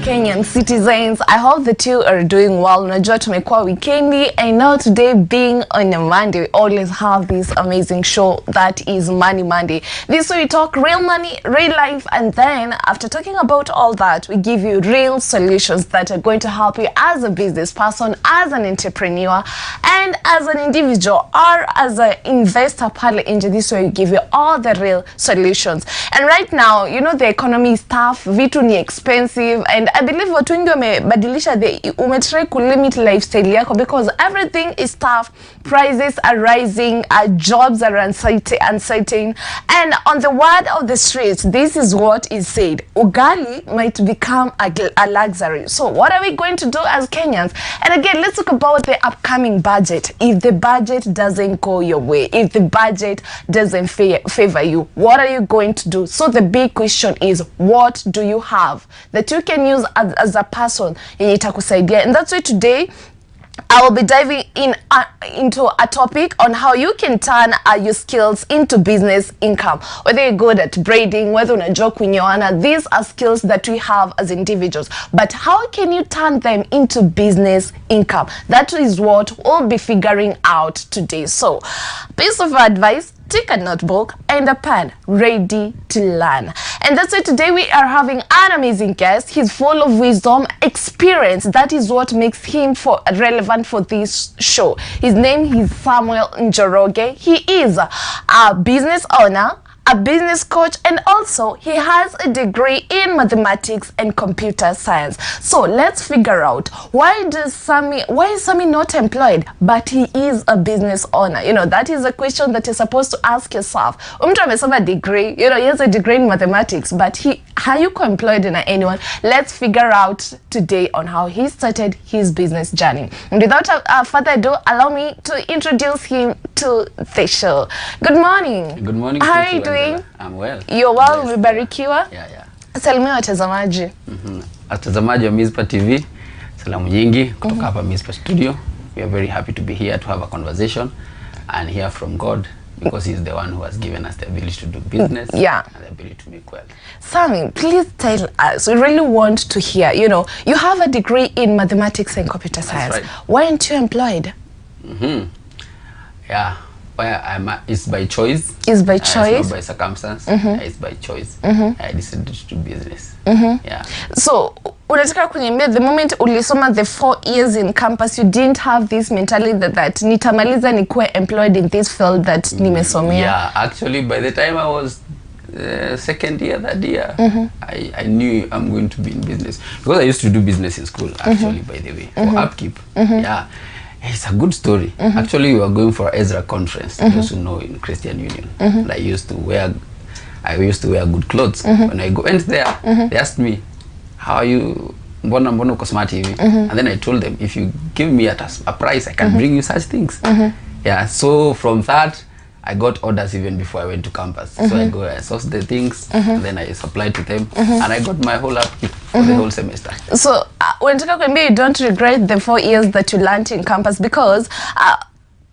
Kenyan citizens, I hope that you are doing well. Najua tumekuwa weekendi, and now today being on a Monday, we always have this amazing show that is Money Monday. This way we talk real money, real life, and then after talking about all that, we give you real solutions that are going to help you as a business person, as an entrepreneur, and as an individual or as an investor pale nje. This way we give you all the real solutions. And right now, you know, the economy is tough, vitu ni expensive, and I believe watu wengi wamebadilisha umetry ku limit lifestyle yako because everything is tough, prices are rising, jobs are uncertain, and on the word of the streets, this is what is said: ugali might become a luxury. So what are we going to do as Kenyans? And again, let's talk about the upcoming budget. If the budget doesn't go your way, if the budget doesn't favor you, what are you going to do? So the big question is, what do you have that you can use as a person yenye itakusaidia? And that's why today I will be diving into a topic on how you can turn your skills into business income. Whether you're good at braiding, whether unajua kunyoana, these are skills that we have as individuals. But how can you turn them into business income? That is what we'll be figuring out today. So, piece of advice: take a notebook and a pen, ready to learn. And that's why today we are having an amazing guest. He's full of wisdom, experience. That is what makes him relevant for this show. His name is Njoroge. He is a business owner, a business coach, and also he has a degree in mathematics and computer science. So let's figure out why is Sammy not employed, but he is a business owner? You know, that is a question that you're supposed to ask yourself. Mtu amesoma degree, you know, he has a degree in mathematics, but are you employed in anyone? Let's figure out today on how he started his business journey. And without further ado, allow me to introduce him to the show. Good morning. Good morning. How are you doing? I'm well. You're well, umebarikiwa? Yeah. Salimia watazamaji. Watazamaji wa Mizpah Tv, salamu nyingi kutoka hapa Mizpah Studio. We are very happy to be here to have a conversation and hear from God, because He's the one who has given us the ability to do business, and the ability to make wealth. Sammy, please tell us. We really want to hear. You know, you have a degree in mathematics and computer science. That's right. Why aren't you employed? Yeah. It's by choice. It's by choice. It's not by circumstance. It's by choice. I decided to do business. Yeah. So, unataka kuniambia the moment ulisoma the 4 years in campus, you didn't have this mentality that nitamaliza nikuwe employed in this field that nimesomea? Yeah, actually by the time I was second year that year, I knew I'm going to be in business, because I used to do business in school actually, by the way, for upkeep. Yeah. It's a good story. Actually, we were going for Ezra conference, those who know, in Christian Union. And I used to wear good clothes. When I went there, they asked me, how are you? Mbona uko smart hivi? And then I told them, if you give me a price, I can bring you such things. Yeah, so from that, I got orders even before I went to campus. So I sourced the things, and then I supplied to them, and I got my whole upkeep for the whole semester. So when you don't regret the 4 years that you learned in campus, because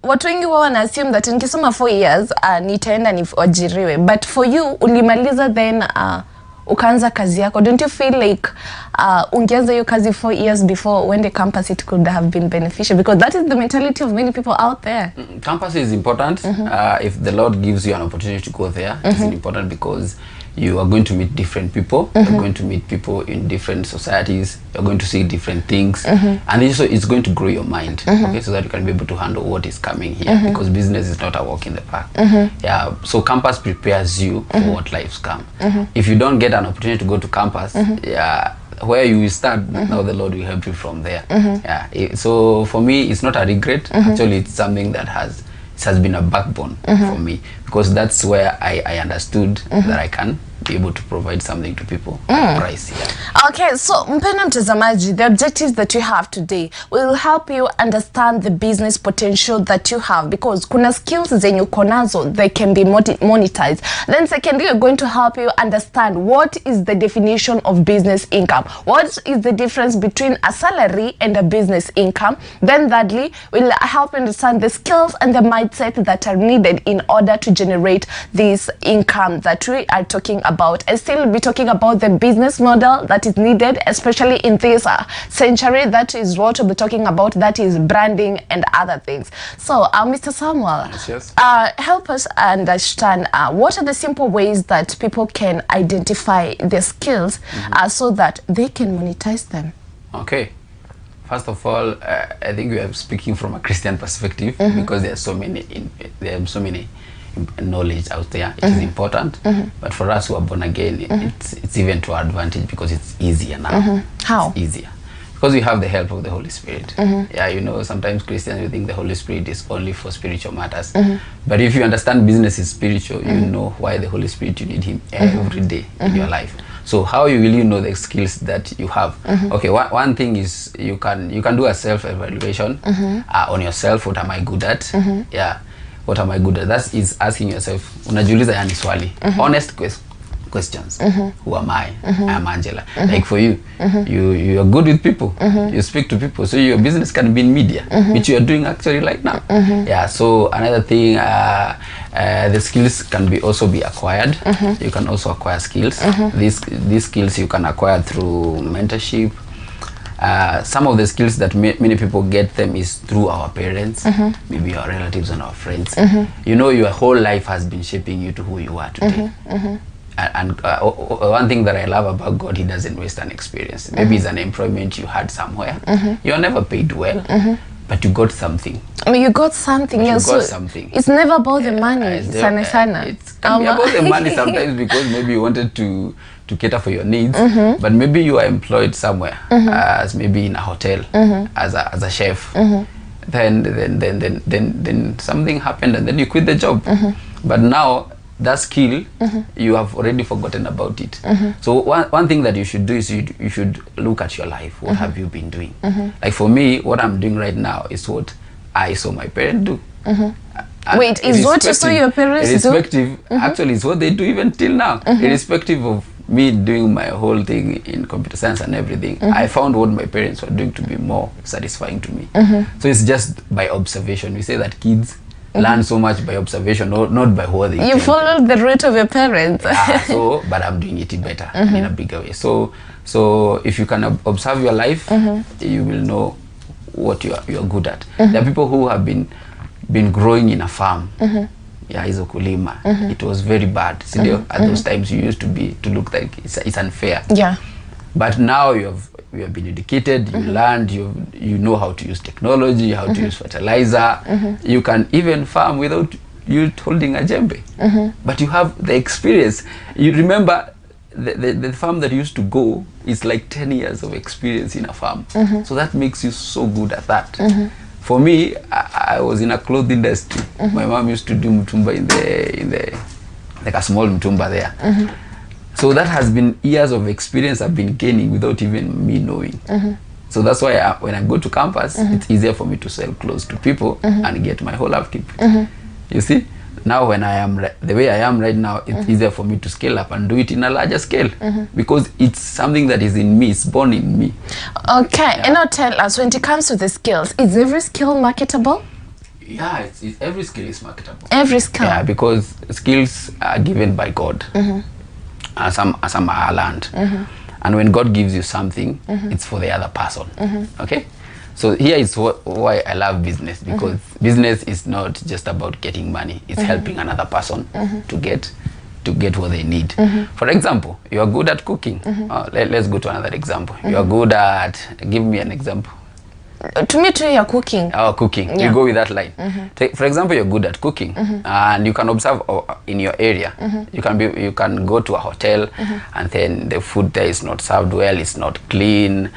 watu wengi wana assume that nikisoma 4 years nitaenda niajiriwe, but for you ulimaliza then ukaanza kazi yako. Don't you feel like ungeanza hiyo kazi 4 years before when the campus, it could have been beneficial? Because that is the mentality of many people out there. Campus is important. If the Lord gives you an opportunity to go there, it's important, because you are going to meet different people. You're going to meet people in different societies. You're going to see different things, and also it's going to grow your mind, okay, so that you can be able to handle what is coming here, because business is not a walk in the park. Yeah, so campus prepares you for what life's come. If you don't get an opportunity to go to campus, yeah, where you will start, now the Lord will help you from there. Yeah, so for me, it's not a regret. Actually, it's something that has been a backbone for me, because that's where I understood that I can be able to provide something to people at price. Yeah. Okay, so mpendwa mtazamaji, the objectives that you have today will help you understand the business potential that you have, because kuna skills zenye uko nazo, they can be monetized. Then secondly, we're going to help you understand what is the definition of business income. What is the difference between a salary and a business income? Then thirdly, we'll help you understand the skills and the mindset that are needed in order to generate this income that we are talking about. I still be talking about the business model that is needed, especially in this century. That is what we'll be talking about. That is branding and other things. So, Mr. Samuel, yes. Help us understand what are the simple ways that people can identify their skills so that they can monetize them. Okay. First of all, I think we are speaking from a Christian perspective because there are so many knowledge out there. It is important, but for us who are born again, it's even to our advantage because it's easier now. How? It's easier because we have the help of the Holy Spirit. Yeah, you know, sometimes Christians, you think the Holy Spirit is only for spiritual matters, but if you understand business is spiritual, you know why the Holy Spirit, you need him every day in your life. So how will you know the skills that you have? Okay, one thing is you can do a self-evaluation on yourself. What am I good at? Yeah, what am I good at? That is asking yourself, unajiuliza yani swali, honest questions. Who am I? I am Angela. Like for you, you are good with people. You speak to people, so your business can be in media, which you are doing actually right now. Yeah. So another thing, the skills can also be acquired. You can also acquire skills. These skills you can acquire through mentorship. Some of the skills that many people get them is through our parents, maybe our relatives and our friends. You know, your whole life has been shaping you to who you are today. And one thing that I love about God, he doesn't waste an experience. Maybe it's an employment you had somewhere. You're never paid well, but you got something. I mean, you got something. You got so something. It's never about the money. It can be about the money sometimes because maybe you wanted to cater for your needs, but maybe you are employed somewhere as maybe in a hotel as a chef. Then something happened and then you quit the job. But now that skill, you have already forgotten about it. So one thing that you should do is you should look at your life. What have you been doing? Like for me, what I'm doing right now is what I saw my parents do. Wait, is what you saw your parents do? Actually, it's what they do even till now. Irrespective of me doing my whole thing in computer science and everything, I found what my parents were doing to be more satisfying to me. So it's just by observation. We say that kids learn so much by observation, not by what they You followed the route of your parents. But I'm doing it better in a bigger way. So if you can observe your life, you will know what you are good at. There are people who have been growing in a farm. Yeah, hizo kulima. It was very bad. At those times you used to look like it's unfair. Yeah. But now you have been educated, you learned, you know how to use technology, how to use fertilizer. You can even farm without you holding a jembe. But you have the experience. You remember the farm that you used to go is like 10 years of experience in a farm. So that makes you so good at that. For me, I was in a cloth industry. My mom used to do mtumba in the like a small mtumba there. So that has been years of experience I've been gaining without even me knowing. So that's why when I go to campus, it's easier for me to sell clothes to people and get my whole upkeep. You see, now when I am the way I am right now, it's easier for me to scale up and do it in a larger scale because it's something that is in me, it's born in me. Okay, and now tell us, when it comes to the skills, is every skill marketable? Yeah, every skill is marketable. Every skill? Yeah, because skills are given by God. Some are learned. And when God gives you something, it's for the other person. Okay? So here is why I love business, because business is not just about getting money. It's helping another person to get what they need. For example, you are good at cooking. Let's go to another example. You are good at, give me an example. To me too, you're cooking. Oh, cooking. Yeah. You go with that line. For example, you're good at cooking, and you can observe in your area. You can go to a hotel, and then the food there is not served well. It's not clean.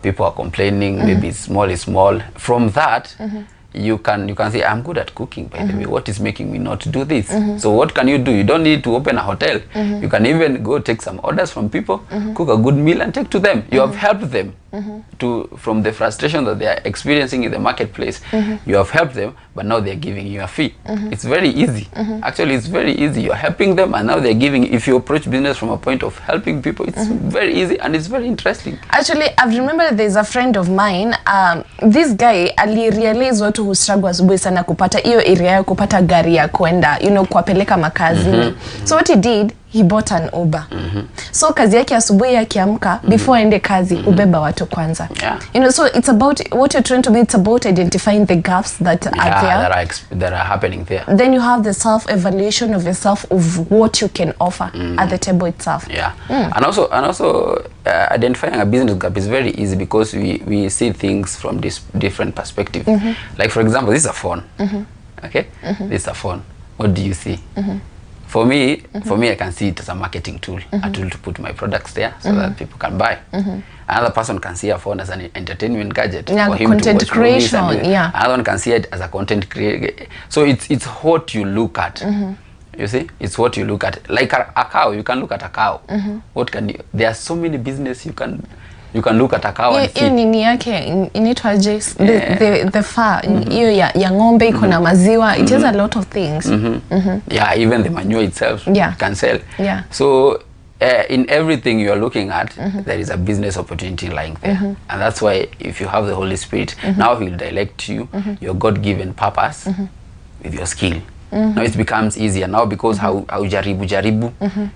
People are complaining. Maybe it's small. From that, you can say, I'm good at cooking, by the way. What is making me not do this? So what can you do? You don't need to open a hotel. You can even go take some orders from people, cook a good meal and take to them. You have helped them from the frustration that they are experiencing in the marketplace. You have helped them, but now they're giving you a fee. It's very easy. Actually, it's very easy. You're helping them, and now they're giving. If you approach business from a point of helping people, it's very easy and it's very interesting. Actually, I remember there's a friend of mine. This guy alirealize watu who struggle asubuhi sana kupata hiyo area ya kupata gari ya kwenda, kuwapeleka makazini. So what he did, he bought an Uber. So kazi yake asubuhi akiamka before aende kazi ubeba watu kwanza. You know, so it's about what you're trying to be, it's about identifying the gaps that are there, that are happening there. Then you have the self-evaluation of yourself of what you can offer at the table itself. And also identifying a business gap is very easy because we see things from this different perspective. Like for example, this is a phone. Okay, this is a phone. What do you see? For me, I can see it as a marketing tool, a tool to put my products there so that people can buy. Another person can see a phone as an entertainment gadget for him content to watch creation. movies. Another one can see it as a content creator. So it's what you look at. You see, it's what you look at. Like a cow, you can look at a cow. What can you? There are so many business you can look at a cow and see. Nini yake inaitwa the fur hiyo ya ng'ombe iko na maziwa. It has a lot of things. Yeah, even the manure itself you can sell. So in everything you are looking at, there is a business opportunity lying there. And that's why if you have the Holy Spirit, now he will direct you, your God-given purpose with your skill. Now it becomes easier now because how jaribu,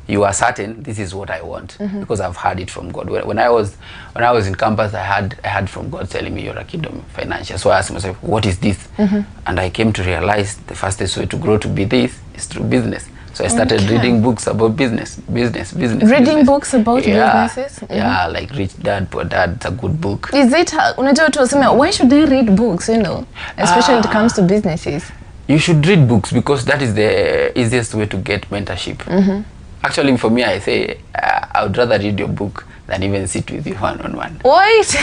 you are certain this is what I want because I've heard it from God. When I was in campus, I had from God telling me you're a kingdom financial. So I asked myself, what is this? And I came to realize the fastest way to grow to be this is through business. So I started reading books about business. Reading books about businesses? Yeah, like Rich Dad, Poor Dad, it's a good book. Is it, unajua watu wasema, why should they read books, you know, especially when it comes to businesses? You should read books because that is the easiest way to get mentorship. Actually, for me, I say I would rather read your book than even sit with you one-on-one. What?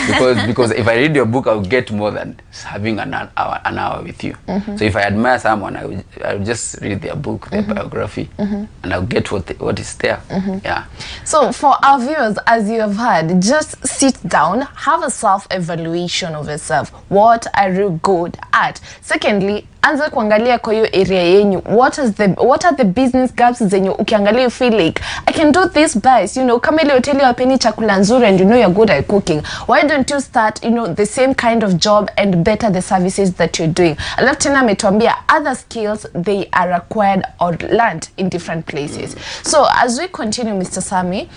because if I read your book, I will get more than having an hour with you. So if I admire someone, I would just read their book, their biography, and I'll get what is there. Yeah. So for our viewers, as you have heard, just sit down, have a self-evaluation of yourself. What are you good at? Secondly, anza kuangalia kwa hiyo area yenyu. What are the business gaps zenyu ukiangalia you feel like I can do this best, you know, kama ile hoteli wapeni chakula nzuri and you know you're good at cooking. Why don't you start, you know, the same kind of job and better the services that you're doing? Alafu tena ametuambia other skills they are acquired or learned in different places. So as we continue, Mr. Sammy,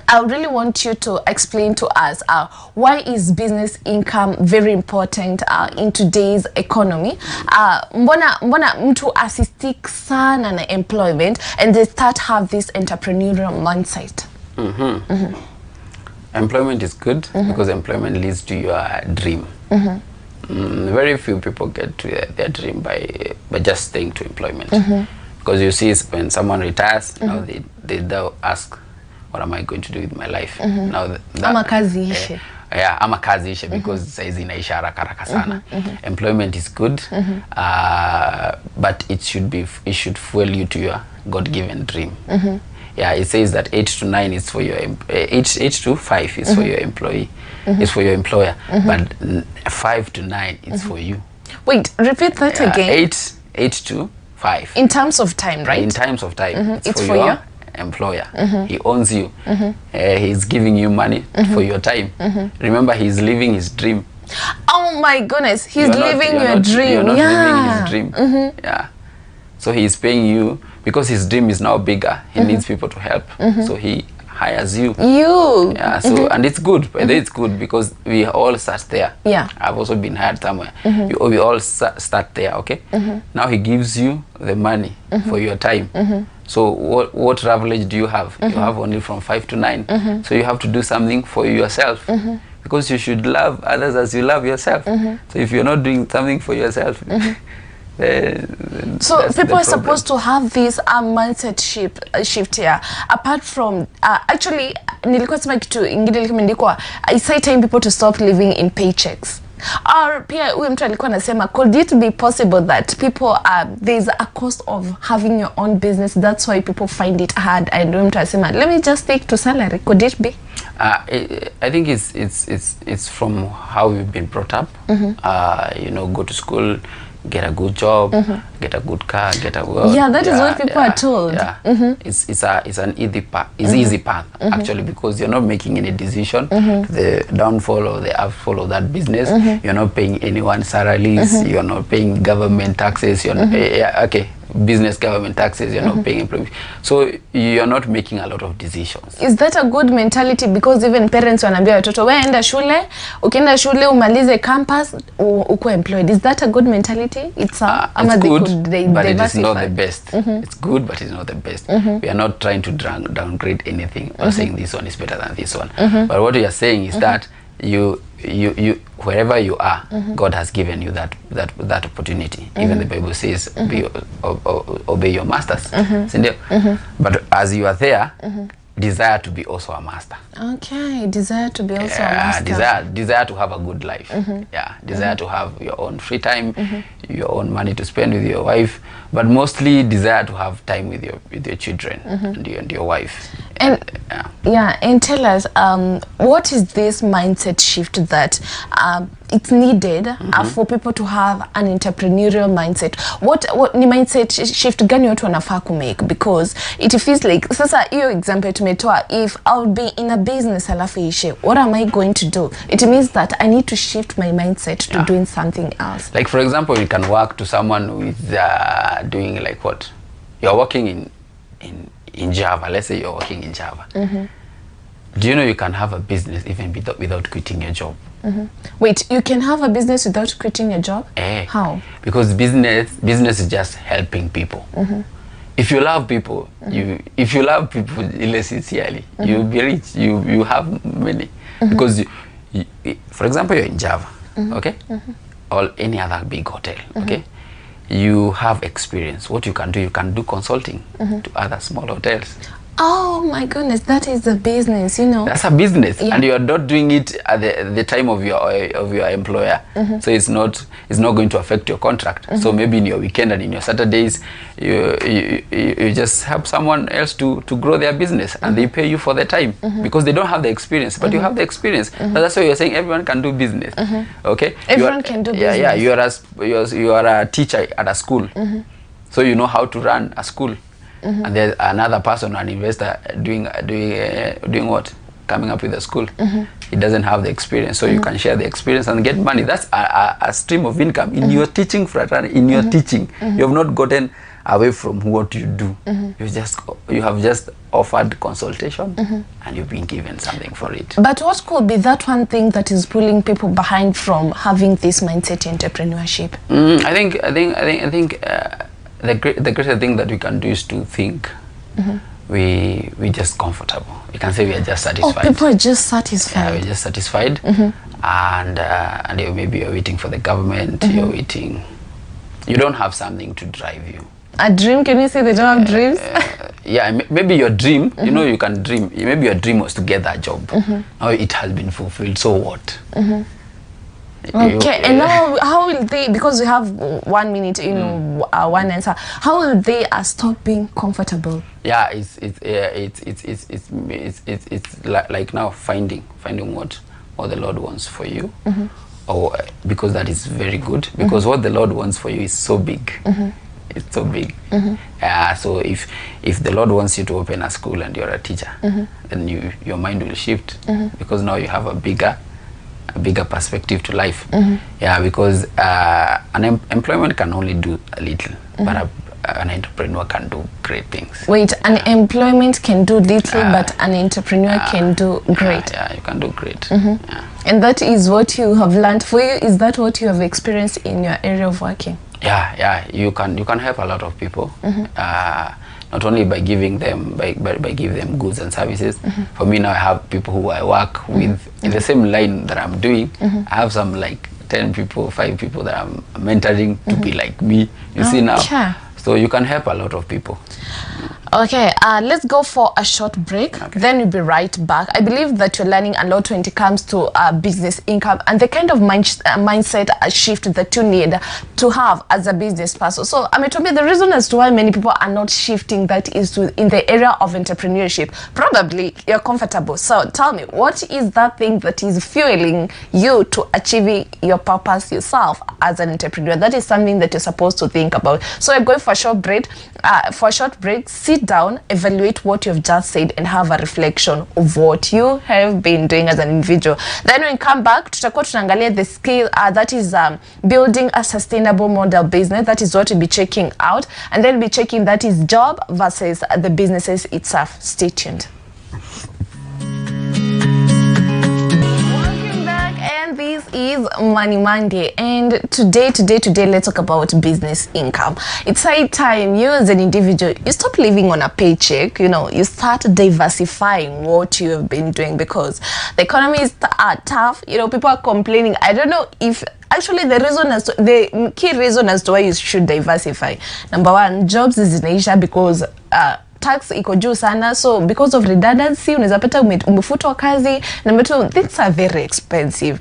I really want you to explain to us why is business income very important in today's economy. Mbona mtu assistik sana na employment and they start have this entrepreneurial mindset. Employment is good because employment leads to your dream. Very few people get to their dream by just staying to employment. Because you see, when someone retires, now they ask, what am I going to do with my life? Now ama kazi ishe. Ama kazi ishe because saizi inaisha haraka sana. Employment is good, but it should fuel you to your God-given dream. Yeah, it says that 8 to 9 is for your 8 to 5 is for your employee, is for your employer, but 5 to 9 is for you. Wait, repeat that again. 8 to 5. In terms of time, right? In terms of time, it's for your employer. He owns you. He's giving you money for your time. Remember, he's living his dream. Oh my goodness, he's living your dream. You're not living his dream. Yeah. So he's paying you because his dream is now bigger. He needs people to help. So he hires you. Yeah. So and it's good. By the way, it's good because we all start there. Yeah. I've also been hired somewhere. We all start there. Okay. Now he gives you the money for your time. So what privilege do you have? You have only from 5 to 9. So you have to do something for yourself. Because you should love others as you love yourself. So if you're not doing something for yourself, so people are supposed to have this mindset shift here. Apart from actually, nilikuwa sema kitu ingine limeandikwa, I say time people to stop living in paychecks. Or pia huyu mtu alikuwa anasema, could it be possible that people there's a cost of having your own business, that's why people find it hard, and huyu mtu anasema let me just take to salary? Could it be? I think it's from how we've been brought up. You know, go to school, get a good job, get a good car, get a work. Yeah, that is what people are told. It's an easy path actually, because you're not making any decision the downfall or the upfall of that business. You're not paying anyone salaries. You're not paying government taxes. You're not, okay, business government taxes, you're not paying employees. So you're not making a lot of decisions. Is that a good mentality? Because even parents wanaambia watoto wewe enda shule, ukienda shule umalize campus uko employed. Is that a good mentality? It's good, but it is not the best. It's good, but it's not the best. We are not trying to downgrade anything or saying this one is better than this one. But what we are saying is that you wherever you are, God has given you that opportunity. Even the Bible says obey your masters. But as you are there, desire to be also a master. Okay, desire to be also a master. Desire to have a good life. Yeah, desire to have your own free time, your own money to spend with your wife, but mostly desire to have time with your children and your wife. And and tell us, what is this mindset shift that it's needed for people to have an entrepreneurial mindset? What ni mindset shift gani watu wanafaa kumake? Because it feels like, sasa hiyo example tumetoa, if I'll be in a business alafu ishe, what am I going to do? It means that I need to shift my mindset to doing something else. Like for example, you can work to someone with doing like what? You're working in Java. Let's say you're working in Java. Do you know you can have a business even without quitting your job? Wait, you can have a business without quitting your job? How? Because business is just helping people. If you love people, if you love people really sincerely, you'll be rich. You have money because you, for example, you're in Java, okay, or any other big hotel, okay. You have experience. What you can do consulting to other small hotels. Oh my goodness, that is a business, you know. That's a business, and you are not doing it at the time of your employer. So it's not going to affect your contract. So maybe in your weekend and in your Saturdays, you just help someone else to grow their business, and they pay you for the time because they don't have the experience, but you have the experience. So that's why you're saying everyone can do business. Okay, everyone can do business. Yeah, you are a teacher at a school, so you know how to run a school. And there's another person, an investor, doing what? Coming up with a school. He doesn't have the experience, so you can share the experience and get money. That's a stream of income in your teaching fraternity. In your teaching, you have not gotten away from what you do. You have just offered consultation, and you've been given something for it. But what could be that one thing that is pulling people behind from having this mindset entrepreneurship? I think. The greater thing that we can do is to think we just comfortable. You can say we are just satisfied. Oh, people are just satisfied. Yeah, we're just satisfied. And maybe you're waiting for the government. You're waiting. You don't have something to drive you. A dream? Can you say they don't have dreams? Yeah, maybe your dream. You know, you can dream. Maybe your dream was to get that job. Now it has been fulfilled. So what? Okay, and now how will they, because we have 1 minute, you know, one answer, how will they stop being comfortable? Yeah, it's like now finding what the Lord wants for you, or because that is very good, because what the Lord wants for you is so big. It's so big. So if the Lord wants you to open a school and you're a teacher, then your mind will shift, because now you have a bigger perspective to life. Yeah, because an employment can only do a little, but an entrepreneur can do great things. Wait, an employment can do little, but an entrepreneur can do great. Yeah, you can do great. And that is what you have learned. For you, is that what you have experienced in your area of working? Yeah, you can help a lot of people. Not only by giving them giving them goods and services. For me now, I have people who I work with in the same line that I'm doing. I have some like 10 people, 5 people that I'm mentoring to be like me. You see now. So you can help a lot of people. Okay, let's go for a short break. Okay. Then we'll be right back. I believe that you're learning a lot when it comes to business income and the kind of mindset shift that you need to have as a business person. So, Ametomi, the reason as to why many people are not shifting that is in the area of entrepreneurship. Probably you're comfortable. So, tell me, what is that thing that is fueling you to achieving your purpose yourself as an entrepreneur? That is something that you're supposed to think about. So, we're going for a short break. Sit sit down, evaluate what you've just said, and have a reflection of what you have been doing as an individual. Then when we come back, tutakuwa tunaangalia the skill that is building a sustainable model business. That is what we'll be checking out, and then we'll be checking that is job versus the businesses itself. Stay tuned. This is Money Monday, and today let's talk about business income. It's high time you as an individual, you stop living on a paycheck. You start diversifying what you have been doing, because the economy is tough. People are complaining. I don't know if actually the key reason as to why you should diversify. Number one, jobs is inaisha because tax iko juu sana, so because of redundancy unaweza pata umefutwa kazi. Number two, things are very expensive.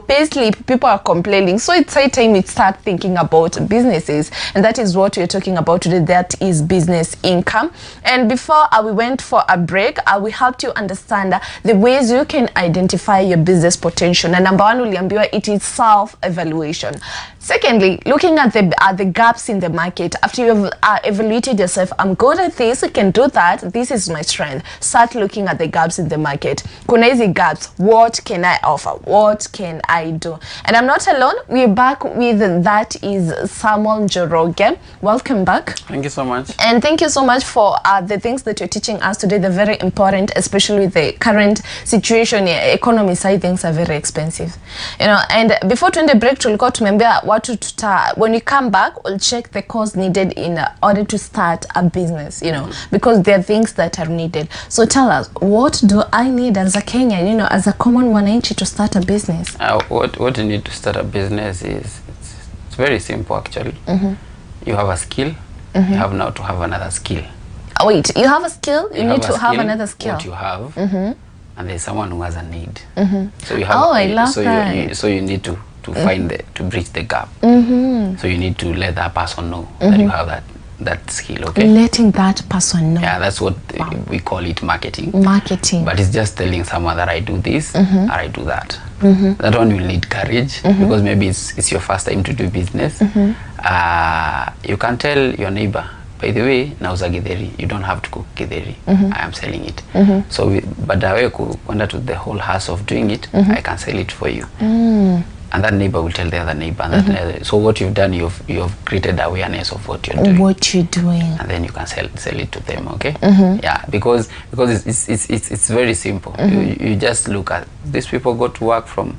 Payslip, people are complaining, so it's high time we start thinking about businesses, and that is what we're talking about today. That is business income. And before we went for a break, we helped you understand the ways you can identify your business potential. And number one, uliambiwa it is self-evaluation. Secondly, looking at the gaps in the market. After you've evaluated yourself, I'm good at this, I can do that, this is my strength. Start looking at the gaps in the market. Kuna hizi gaps, what can I offer? What can I do? And I'm not alone. We're back with that is Samuel Njoroge. Welcome back. Thank you so much. And thank you so much for the things that you're teaching us today. They're very important, especially with the current situation. Economy side, things are very expensive. And before to end the break, tulikuwa tumembea when you come back, we'll check the cost needed in order to start a business, because there are things that are needed. So tell us, what do I need as a Kenyan, as a common wananchi to start a business? What you need to start a business is, it's very simple actually. You have a skill, you have now to have another skill. Wait, you have a skill, you need to have another skill. What you have, and there's someone who has a need. So you have, I love that. So you need to find to bridge the gap. So you need to let that person know that you have that skill. Okay, letting that person know. Yeah, that's what we call it, marketing. But it's just telling someone that I do this or I do that. That one will need courage, because maybe it's your first time to do business. You can tell your neighbor, by the way, nauza githeri, you don't have to cook githeri, I am selling it. So but kwenda to the whole house of doing it, I can sell it for you. And that neighbor will tell the other neighbor. And so what you've done, you've created awareness of what you're doing. And then you can sell it to them. Okay. Yeah, because it's very simple. You just look at these people go to work from,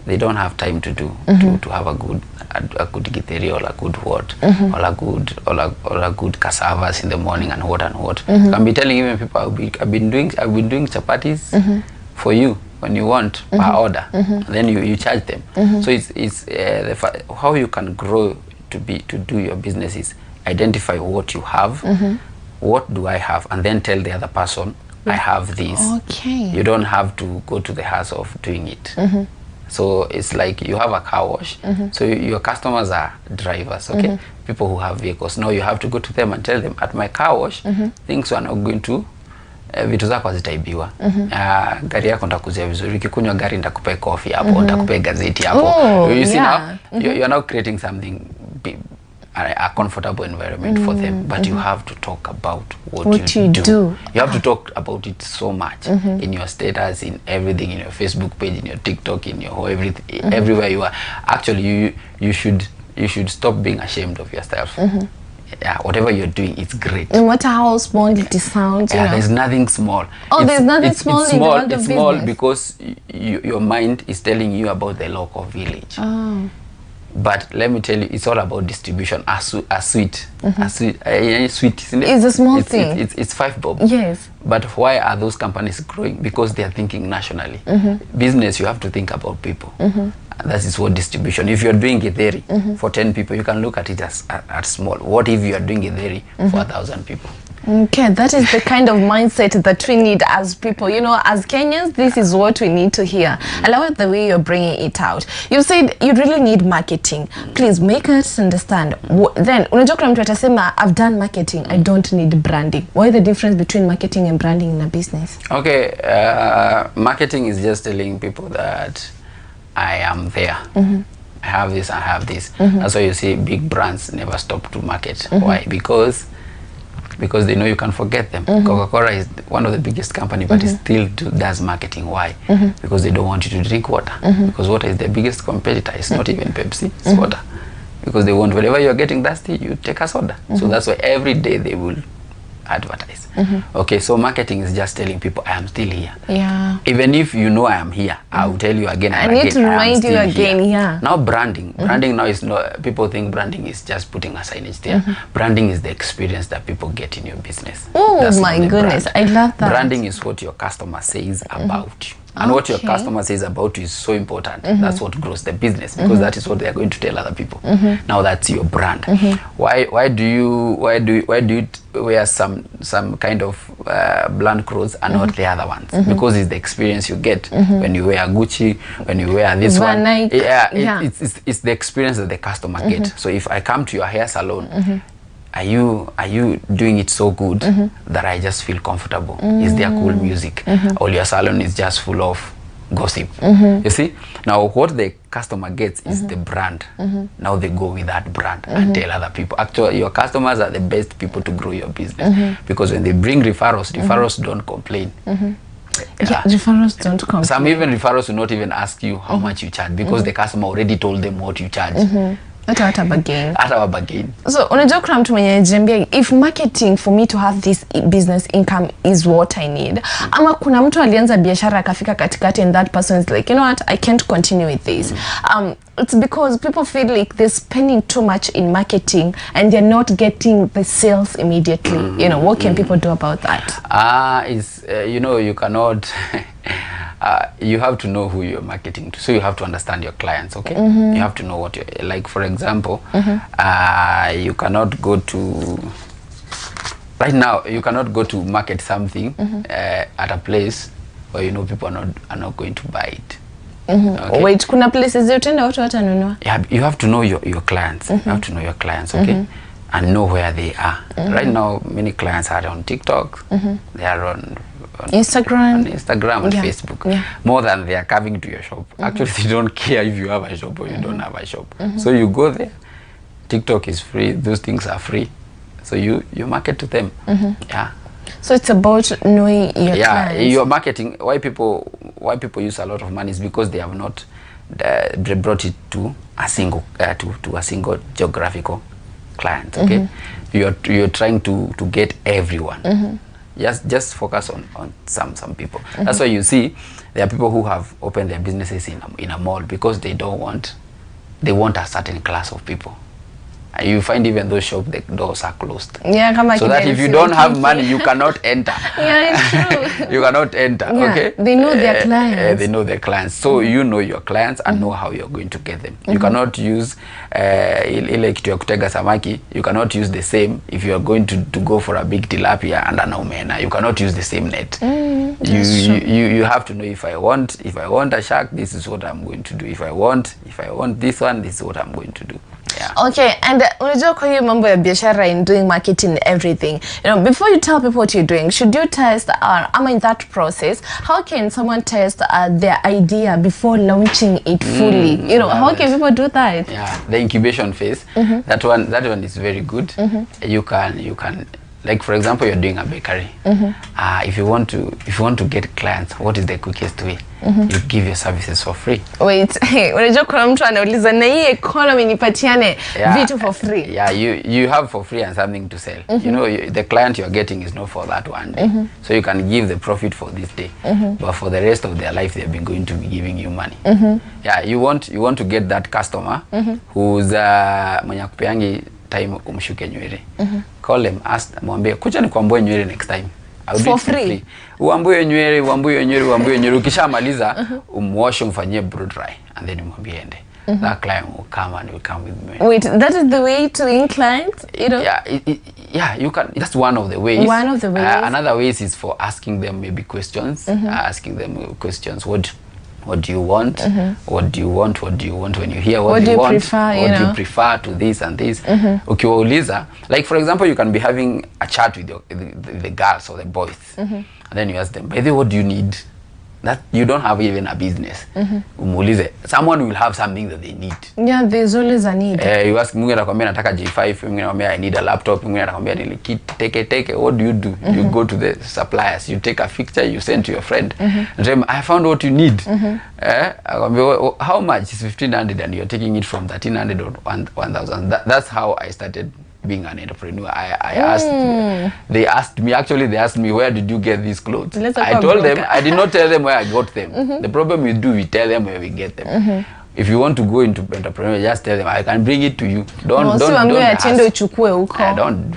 they don't have time to do to have a good githeri or a good what or a good cassavas in the morning and what. I'll be telling even people I've been doing chapatis for you when you want per order. Then you charge them. So it's how you can grow to do your business is identify what you have, what do I have, and then tell the other person I have this. Okay. You don't have to go to the house of doing it. So it's like you have a car wash. So your customers are drivers, okay? People who have vehicles. Now you have to go to them and tell them, at my car wash, things are not going to vitu zako zitaibiwa. Gari yako nitakuzia vizuri, ukikunywa gari nitakupea coffee hapo, nitakupea gazeti hapo. You see now, you're now creating something, a comfortable environment for them, but you have to talk about what you do. You have to talk about it so much in your status, in everything, in your Facebook page, in your TikTok, in your everything, everywhere you are. Actually, you should stop being ashamed of yourself. Yeah, whatever you're doing, it's great. No matter how small it sounds. Yeah, there's nothing small. There's nothing small in the world of business. It's small because your mind is telling you about the local village. But let me tell you, it's all about distribution. A sweet, isn't it? It's a small thing. It's 5 bob. Yes. But why are those companies growing? Because they are thinking nationally. Business, you have to think about people. That is what distribution. If you're doing githeri for 10 people, you can look at it as small. What if you are doing githeri for 1,000 people? Okay, that is the kind of mindset that we need as people. As Kenyans, this is what we need to hear. I love the way you're bringing it out. You said you really need marketing. Please make us understand. Then, unajua kuna mtu atasema, I've done marketing, I don't need branding. What is the difference between marketing and branding in a business? Okay, marketing is just telling people that I am there. I have this, I have this. That's why you see big brands never stop to market. Why? Because because they know you can forget them. Coca-Cola is one of the biggest company, but it still does marketing. Why? Because they don't want you to drink water. Because water is the biggest competitor. It's not even Pepsi, it's water. Because they want, whenever you're getting thirsty, you take a soda. So that's why every day they will advertise. Okay, so marketing is just telling people I am still here. Yeah. Even if you know I am here, I will tell you again and I again. need to remind you again. Yeah. Now branding. Branding now is not, people think branding is just putting a signage there. Branding is the experience that people get in your business. Oh my goodness, I love that. Branding is what your customer says about you. And what your customer says about you is so important. That's what grows the business, because that is what they are going to tell other people. Now that's your brand. Why do you wear some kind of bland clothes and not the other ones? Because it's the experience you get when you wear Gucci, when you wear this one. Nike. It's the experience that the customer get. So if I come to your hair salon, are you doing it so good that I just feel comfortable? Is there cool music? Or your salon is just full of gossip? You see? Now what the customer gets is the brand. Now they go with that brand and tell other people. Actually, your customers are the best people to grow your business, because when they bring referrals don't complain. Yeah, referrals don't complain. Some even referrals will not even ask you how much you charge, because the customer already told them what you charge. Hata bargain. Hata bargain. So unajua kuna mtu mwenye anajambia, if marketing for me to have this business income is what I need. Ama kuna mtu alianza biashara akafika katikati and that person is like, you know what, I can't continue with this. It's because people feel like they're spending too much in marketing and they're not getting the sales immediately. You know, what can people do about that? You know, you cannot you have to know who you're marketing to, so you have to understand your clients. Okay, you have to know what you're like. For example, you cannot go to right now, you cannot go to market something at a place where you know people are not going to buy it. Okay? Wait, kuna places utenda watu watanunua? Yeah, you have to know your clients. You have to know your clients, okay? And know where they are. Right now, many clients are on TikTok. They are on Instagram and Facebook. More than they are coming to your shop. Actually, they don't care if you have a shop or you don't have a shop. So you go there. TikTok is free. Those things are free. So you market to them. Yeah. So it's about knowing your clients. Your marketing. Why people use a lot of money is because they have not they brought it to a single to a single geographical client. Okay, you're trying to get everyone. Just focus on some people. That's why you see there are people who have opened their businesses in a mall, because they want a certain class of people. And you find even those shops, the doors are closed. Yeah, so that if you don't have money, you cannot enter. Yeah, it's true. You cannot enter. Yeah, okay. They know their clients. They know their clients. So you know your clients and know how you're going to get them. You cannot use ile kitu ya kutega samaki. You cannot use the same if you are going to go for a big tilapia and an omena. You cannot use the same net. You have to know, if I want a shark, this is what I'm going to do. If I want this one, this is what I'm going to do. Yeah. Okay, and unajua kwa hiyo mambo ya biashara in doing marketing and everything, you know, before you tell people what you're doing, should you test am in that process, how can someone test their idea before launching it fully? You know, how can people do that? Yeah, the incubation phase, that one is very good. You can, like for example, you're doing a bakery. If you want to get clients, what is the quickest way? You give your services for free. Wait, unajua kuna mtu anauliza na hii economy nipatiane vitu for free. Yeah, you have for free and something to sell. You know, the client you're getting is not for that one day. So you can give the profit for this day, but for the rest of their life they're going to be giving you money. Yeah, you want to get that customer who's mwenye kupeangi time umshuke nywele. Call them, ask, mwambie kuja nikwambie nywele next time. For free. Uambie nywele, ukishamaliza umwoshe umfanyie blow dry and then umwambie ende. That client will come and will come with me. Wait, that is the way to win clients, you know? Yeah, you can. That's one of the ways. One of the ways. Another ways is for asking them maybe questions. Asking them questions. What do you want? What do you want? What do you want when you hear what do you want? Prefer, what do you prefer to this and this? Ukiwauliza, like for example, you can be having a chat with the girls or the boys, and then you ask them, by the way, what do you need? that you don't have even a business. Umuulize, someone will have something that they need. Yeah, there's always a need. You ask mwingine anakuambia nataka G5, mwingine anakuambia I need a laptop, mwingine anakuambia ni kit, take. What do? You go to the suppliers, you take a picture, you send to your friend. And say, I found what you need. How much is 1,500 and you're taking it from 1,300 or 1,000. That's how I started being an entrepreneur. I asked, they asked me, where did you get these clothes? I told them, I did not tell them where I got them. The problem we tell them where we get them. If you want to go into entrepreneurship, just tell them, I can bring it to you. Don't do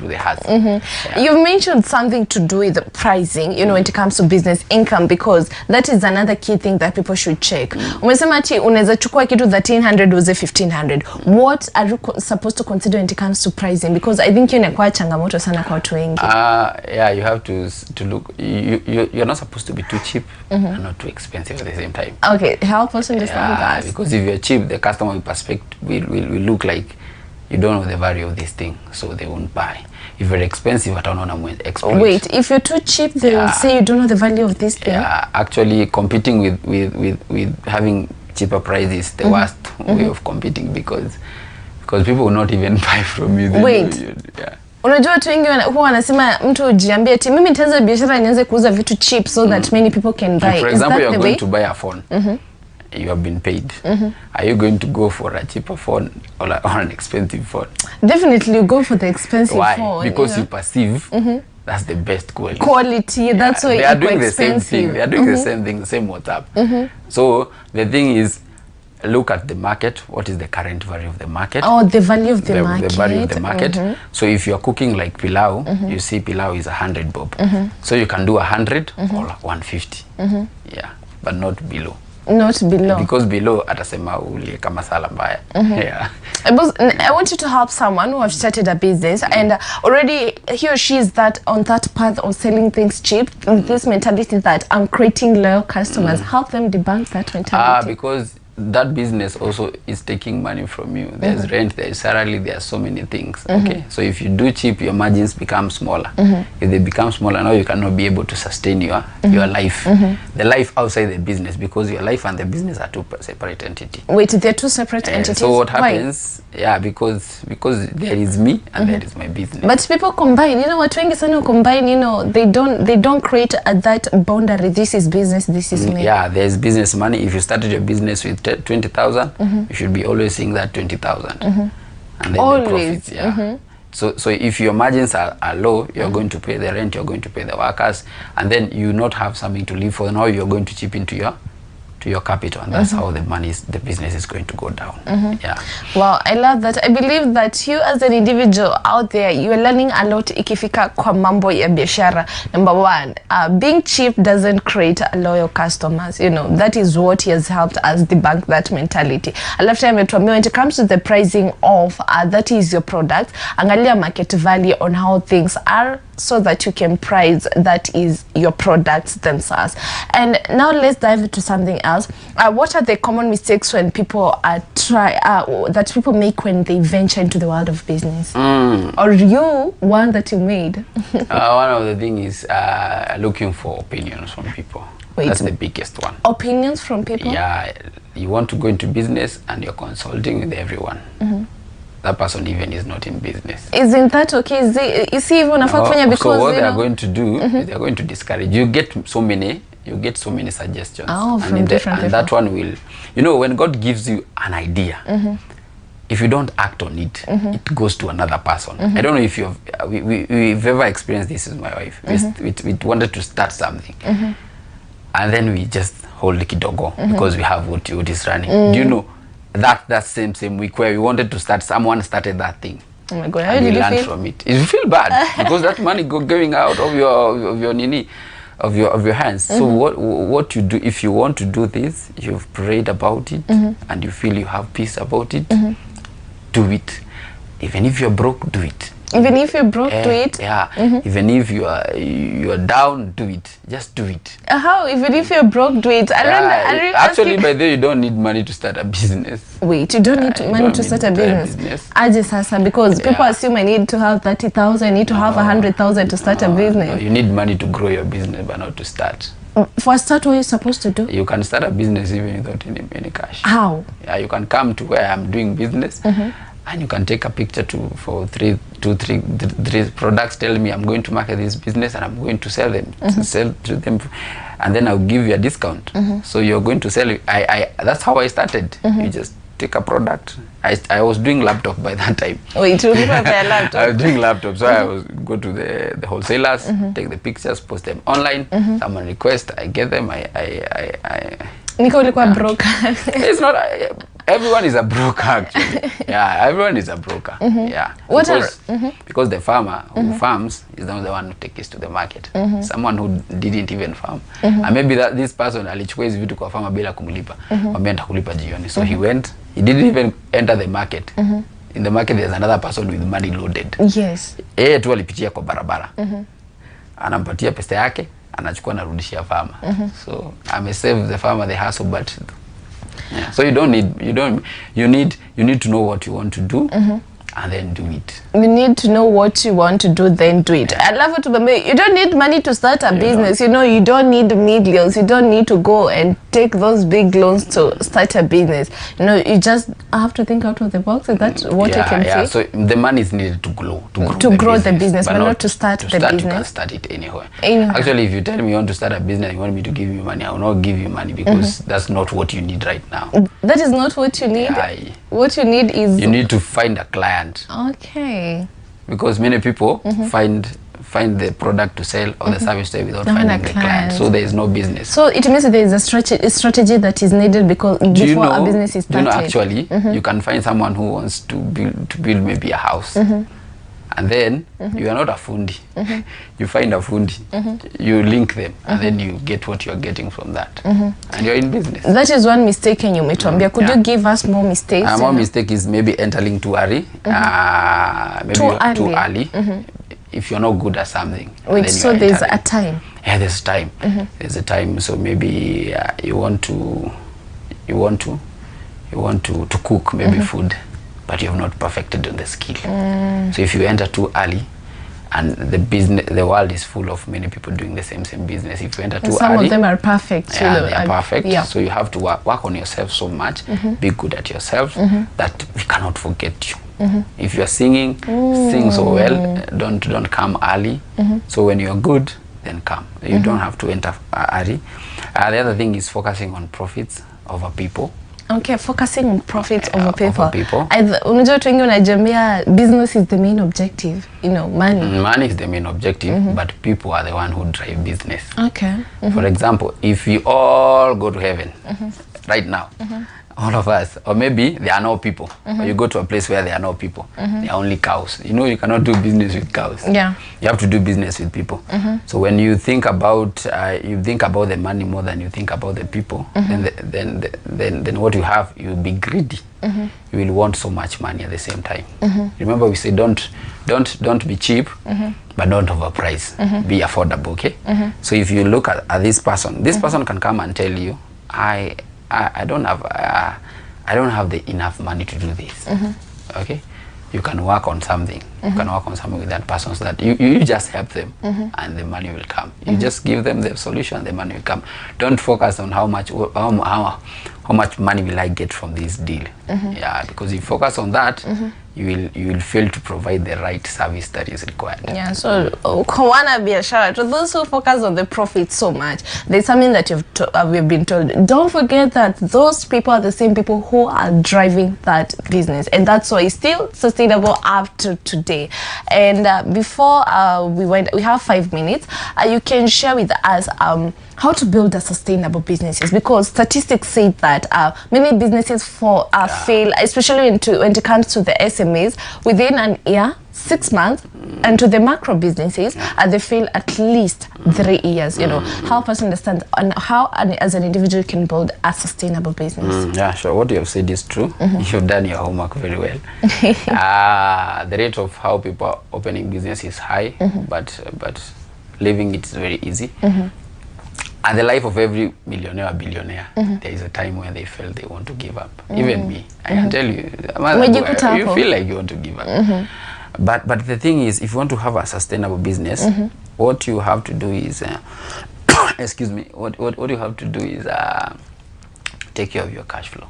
the hassle. Yeah. You've mentioned something to do with the pricing, you know, when it comes to business income, because that is another key thing that people should check. Umesema ati unaweza chukua kitu 1,300 uze 1,500. What are you supposed to consider when it comes to pricing? Because I think inakuwa changamoto sana kwa watu wengi. Yeah, you have to look. You're not supposed to be too cheap and not too expensive at the same time. Okay, help us understand that. Because if you're cheap, the customer will look like you don't know the value of this thing, so they won't buy. If you're expensive, wait, if you're too cheap, they will say you don't know the value of this thing. Yeah, actually competing with having cheaper prices, the worst way of competing, because people will not even buy from you. Unajua watu wengi huwa wanasema mtu ujiambia ati mimi nitaanza biashara nianze kuuza vitu cheap so that many people can buy. For example, you are going to buy a phone. You have been paid. Are you going to go for a cheaper phone or an expensive phone? Definitely you go for the expensive phone. Why? Because you perceive that's the best quality. That's why they are doing the same thing. They are doing the same thing, the same WhatsApp. So the thing is, look at the market. What is the current value of the market? Oh, the value of the market. The value of the market. So if you are cooking like pilau, you see pilau is 100 bob. So you can do 100 or 150. Yeah, but not below. Not below. Because below atasema ulieka masala mbaya. Yeah. I want you to help someone who have started a business and already he or she is on that path of selling things cheap, this mentality that I'm creating loyal customers. Help them debunk that mentality. Because that business also is taking money from you. There's rent, there's salary, there are so many things. Okay, so if you do cheap, your margins become smaller. If they become smaller, now you cannot be able to sustain your life, the life outside the business, because your life and the business are two separate entities. Wait, they're two separate entities. So what happens? Why? Yeah, because there is me and there is my business. But people combine. You know what? When you combine, you know, they don't create that boundary. This is business. This is me. Yeah, there's business money. If you started your business with 20,000, you should be always seeing that 20,000, and then always. The profits. So if your margins are low, you're going to pay the rent, you're going to pay the workers, and then you not have something to live for. Now you're going to chip into your capital, and that's how the business is going to go down. Yeah. Wow, I love that. I believe that you as an individual out there, you are learning a lot ikifika kwa mambo ya biashara. Number one, being cheap doesn't create loyal customers. You know, that is what he has helped us debunk that mentality. Alafu ametuambia when it comes to the pricing of that is your product, angalia market value on how things are, so that you can price that is your products themselves. And now let's dive into something else. What are the common mistakes when people that people make when they venture into the world of business? Or one that you made? One of the things is looking for opinions from people. Wait, that's the biggest one. Opinions from people? Yeah, you want to go into business and you're consulting with everyone. That person even is not in business. Isn't that okay? Is he even because so what they are going to do is they are going to discourage. You get so many suggestions. From different people. And that one will, you know, when God gives you an idea, if you don't act on it, it goes to another person. I don't know if we've ever experienced this with my wife. We wanted to start something, and then we just hold the kidogo because we have what is running. Do you know? That same week where we wanted to start, someone started that thing. Oh my God, how did you learn from it? You feel bad because that money going out of your hands. So what you do if you want to do this, you've prayed about it and you feel you have peace about it, do it. Even if you're broke, do it. Even if you're broke, do it? Yeah. Even if you are down, do it. Just do it. How? Even if you're broke, do it? Actually, by then you don't need money to start a business. Wait, you don't need money to start a business? Because people assume I need to have 30,000, I need to have 100,000 to start a business. No, you need money to grow your business, but not to start. For a start, what are you supposed to do? You can start a business even without any cash. How? Yeah, you can come to where I'm doing business, and you can take a picture for three products. Tell me I'm going to market this business and I'm going to sell them, and then I'll give you a discount. So you're going to sell it. That's how I started. You just take a product. I was doing laptop by that time. Wait, you prepare a laptop? I was doing laptop, so I was go to the wholesalers, take the pictures, post them online. Someone request, I get them. Niko ulikuwa broker. It's not. Everyone is a broker actually. Yeah, everyone is a broker. Yeah. Because the farmer who farms is not the one who takes it to the market. Someone who didn't even farm. And maybe this person alichukua hizi vitu kwa farmer bila kumlipa. Mwambie nitakulipa jioni. So he went. He didn't even enter the market. In the market there's another person with money loaded. Yes. Tu alipitia kwa barabara. Anampatia pesa yake, anachukua narudishia farmer. So save the farmer the hassle, but yeah. So you need to know what you want to do, and then do it. You need to know what you want to do, then do it. I love it. You don't need money to start a business. You know, you don't need millions. You don't need to go and take those big loans to start a business. You know, you just have to think out of the box. Is that what you can say? So the money is needed to grow the business, but not to start the business. You can start it anywhere. Actually, if you tell me you want to start a business, you want me to give you money, I will not give you money, because that's not what you need right now. That is not what you need. What you need is... You need to find a client. Okay. Because many people find the product to sell or the service to sell without finding the client. So there is no business. So it means there is a strategy that is needed before a business is started. Do you know actually, you can find someone who wants to build maybe a house. And then you are not a fundi. You find a fundi, you link them, and then you get what you are getting from that, and you're in business. That is one mistake you made. Could you give us more mistakes? More mistake is maybe entering too early. Maybe too early. If you're not good at something. Wait, so there's a time? Yeah, there's time. There's a time. So maybe you want to cook maybe food, but you have not perfected the skill. So if you enter too early, and the world is full of many people doing the same business. If you enter too early, some of them are perfect. Yeah, they are perfect. Yeah. So you have to work on yourself so much, be good at yourself, that we cannot forget you. If you are singing, sing so well. Don't come early. So when you are good, then come. You don't have to enter early. The other thing is focusing on profits over people. Okay, focusing on profits over people. Unajua watu wengi wanajambia business is the main objective, you know, money. Money is the main objective, but people are the one who drive business. Okay. For example, if we all go to heaven right now, all of us, or maybe there are no people, or you go to a place where there are no people, there are only cows. You know, you cannot do business with cows. Yeah. You have to do business with people. So when you think about the money more than you think about the people, then what you have, you'll be greedy. You will want so much money at the same time. Remember, we say don't be cheap, but don't overprice. Be affordable. Okay. So if you look at this person can come and tell you, I don't have the enough money to do this. Okay, you can work on something. You can work on something with that person, so that you just help them, and the money will come. You just give them the solution, the money will come. Don't focus on how much money will I get from this deal. Yeah, because if you focus on that, you will fail to provide the right service that is required. Yeah, so Kawana biashara, to those who focus on the profit so much, there's something that we've been told. Don't forget that those people are the same people who are driving that business, and that's why it's still sustainable after today. And before we have 5 minutes. You can share with us how to build a sustainable businesses, because statistics say that many businesses fail, especially when it comes to the SMEs, within an year, 6 months, and to the macro businesses, they fail at least 3 years. You know, help us understand how as an individual can build a sustainable business. Yeah, sure. What you have said is true. You've done your homework very well. The rate of how people are opening business is high, but living it is very easy. And the life of every millionaire or billionaire, there is a time when they feel they want to give up. Even me, I can tell you, you feel like you want to give up. But the thing is, if you want to have a sustainable business, what you have to do is excuse me, what you have to do is take care of your cash flow.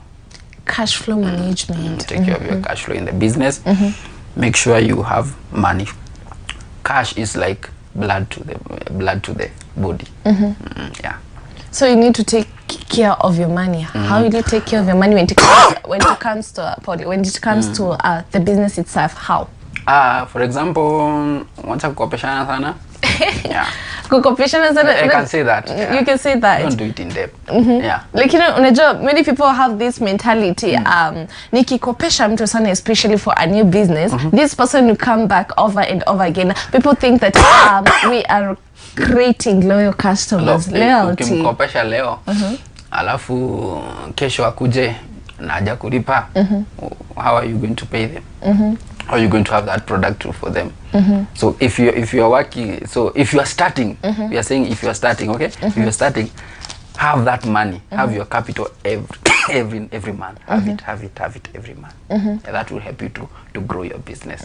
Cash flow management. Take care of your cash flow in the business. Make sure you have money. Cash is like blood to the body. Yeah. So you need to take care of your money. How will you take care of your money when it comes to the business itself? How? For example, once I kukopeshana sana. Yeah. Kukopeshana sana. I can say that. You can say that. Don't do it in depth. Yeah. Like, you know, unajua, many people have this mentality. Nikikopesha mtu sana, especially for a new business, this person will come back over and over again. People think that we are creating loyal customers. Loyalty. Ukimkopesha leo, alafu kesho akuje na haja kulipa, how are you going to pay them? How are you going to have that product for them? So if you are working, so if you are starting, we are saying if you are starting, okay? If you are starting, have that money, have your capital every month. Have it every month. And that will help you to grow your business.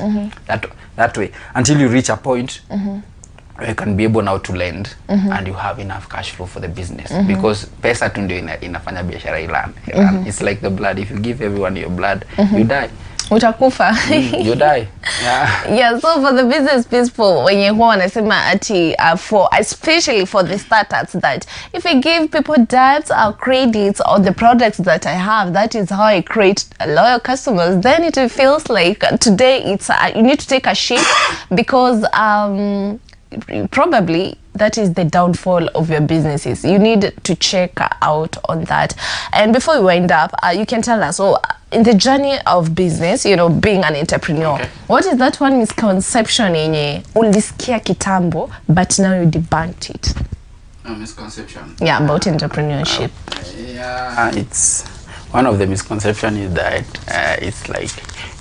That way until you reach a point where you can be able now to lend and you have enough cash flow for the business, because pesa tu ndio inafanya biashara ilane. It's like the blood. If you give everyone your blood, you die. Utakufa. You die. Yeah, so for the business people, when you wanasema ati for especially for the startups, that if I give people debts or credits or the products that I have, that is how I create loyal customers, then it feels like today it's you need to take a shift, because probably that is the downfall of your businesses. You need to check out on that. And before we wind up, you can tell us, in the journey of business, you know, being an entrepreneur, what is that one misconception yenye ulisikia kitambo but now you debunked it? A misconception? Yeah, about entrepreneurship. Yeah, it's one of the misconceptions is that it's like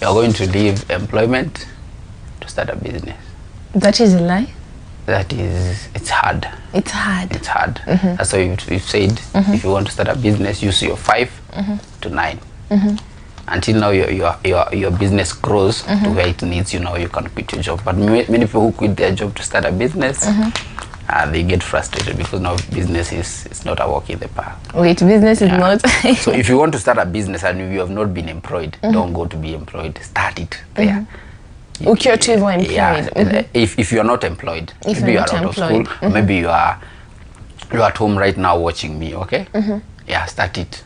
you're going to leave employment to start a business. That is a lie? That is, it's hard. It's hard. It's hard. That's why you've said, if you want to start a business, use your 5 to 9. Until now your business grows to where it needs you. Now you can quit your job. But many people who quit their job to start a business, they get frustrated because now business is not a walk in the park. Wait, business is not. So if you want to start a business and you have not been employed, don't go to be employed. Start it there. If you are not employed, maybe you are out of school, maybe you are at home right now watching me, okay? Yeah, start it.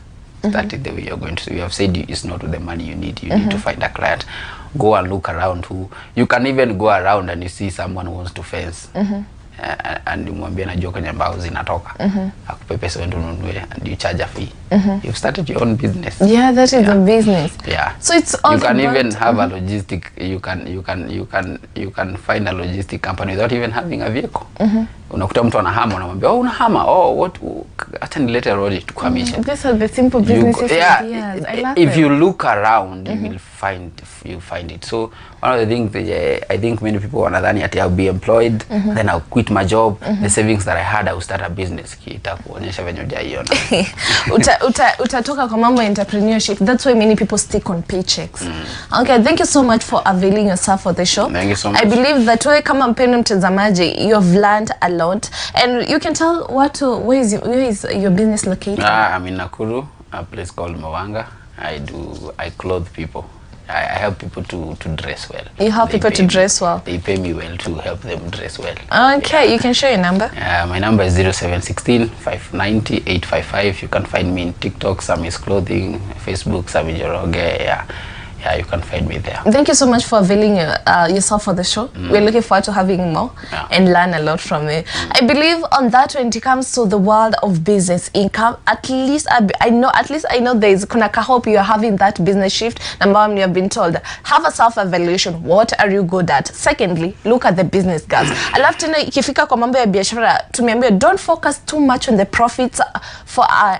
Start it the way you're going to. You have said it's not the money you need. You need to find a client. Go and look around. You can even go around and you see someone who wants to fence. And mwambie najua kwenye mbao zinatoka. Akupe pesa uende ununue and you charge a fee. You've started your own business. Yeah, that is a business. Yeah. So it's also you can even have a logistic. You can find a logistic company without even having a vehicle. Unakuta mtu anahama, unamwambia unahama, what acha nilete lori tukuhamisha. These are the simple businesses. Yeah, if you look around, you will find it. So one of the things that I think many people wanadhani ati I'll be employed, then I'll quit my job, the savings that I had, I'll start a business. Itakuonyesha venye hujaiona. Utatoka kwa mambo ya entrepreneurship. That's why many people stick on paychecks. Okay, thank you so much for availing yourself for the show. Thank you so much. I believe that wewe kama mpendwa mtazamaji, you have learned a lot, and you can tell where is your business located? I'm in Nakuru, a place called Mawanga. I clothe people. I help people to dress well. You help people to dress well? They pay me well to help them dress well. Okay, you can share your number. My number is 0716 590 855. You can find me in TikTok, Sammy's Clothing, Facebook, Sammy Njoroge. Yeah, you can find me there. Thank you so much for availing yourself for the show. We're looking forward to having more and learn a lot from you. I believe on that when it comes to the world of business income, at least I know there's kuna hope you are having that business shift. Number one, you have been told, have a self-evaluation. What are you good at? Secondly, look at the business guys. I love to know ikifika kwa mambo ya biashara, tumeambia don't focus too much on the profits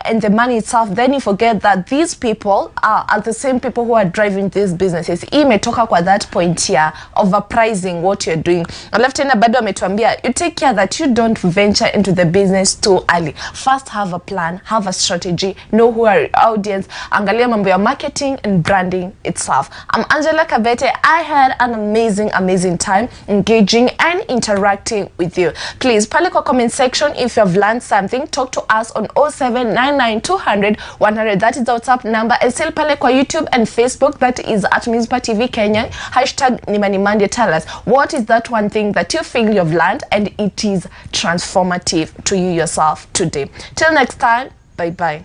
and the money itself. Then you forget that these people are the same people who are driving these businesses. Hii imetoka kwa that point ya overpricing what you're doing. Alafu tena bado ametuambia you take care that you don't venture into the business too early. First have a plan, have a strategy, know who are your audience, angalia mambo ya marketing and branding itself. I'm Angela Kabete. I had an amazing time engaging and interacting with you. Please, pale kwa comment section if you have learned something, talk to us on 0799200100. That is the WhatsApp number. And still pale kwa YouTube and Facebook, that is at Mizpah Tv Kenya. #NimaniMandy. Tell us, what is that one thing that you feel you've learned and it is transformative to you yourself today? Till next time, bye-bye.